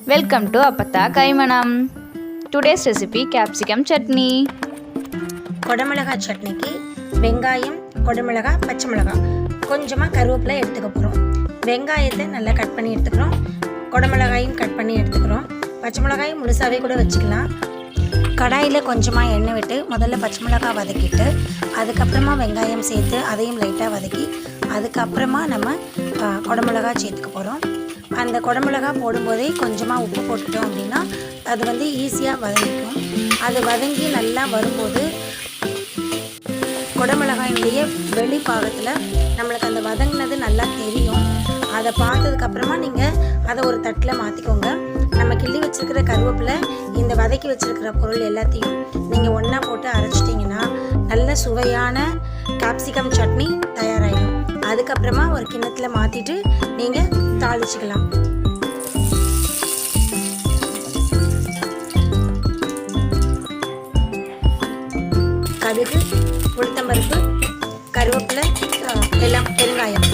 Welcome to Apatha Kaimanam. Today's recipe capsicum chutney. கொடமிளகா சட்னிக்கு வெங்காயம், கொடமிளகா, பச்சை மிளகாய், கொஞ்சமாக கருவேப்பிலை எடுத்துக்க போகிறோம். வெங்காயத்தை நல்லா கட் பண்ணி எடுத்துக்கிறோம். கொடமிளகாயும் கட் பண்ணி எடுத்துக்கிறோம். பச்சை மிளகாயும் முழுசாகவே கூட வச்சுக்கலாம். கடாயில் கொஞ்சமாக எண்ணெய் விட்டு முதல்ல பச்சை மிளகாய் வதக்கிட்டு அதுக்கப்புறமா வெங்காயம் சேர்த்து அதையும் லைட்டாக வதக்கி அதுக்கப்புறமா நம்ம கொடமிளகாய் சேர்த்துக்க போகிறோம். அந்த கொடமிளகாய் போடும்போதே கொஞ்சமாக உப்பு போட்டுட்டோம் அப்படின்னா அது ஈஸியாக வதங்கிக்கும். அது வதங்கி நல்லா வரும்போது கொடமிளகாயினுடைய வெளி பாகத்தில் நம்மளுக்கு அந்த வதங்கினது நல்லா தெரியும். அதை பார்த்ததுக்கப்புறமா நீங்கள் அதை ஒரு தட்டில் மாற்றிக்கோங்க. நம்ம கிள்ளி வச்சுருக்கிற கருவேப்பிலை, இந்த வதக்கி வச்சுருக்கிற பொருள் எல்லாத்தையும் நீங்கள் ஒன்றா போட்டு அரைச்சிட்டிங்கன்னா நல்ல சுவையான கேப்சிகம் சட்னி தயாராகிடும். அதுக்கப்புறமா ஒரு கிண்ணத்தில் மாற்றிட்டு நீங்கள் தாளிச்சிக்கலாம். கடுகு, உளுத்தம்பருப்பு, கருவேப்பிலை, எல்லாம் பெருங்காயம்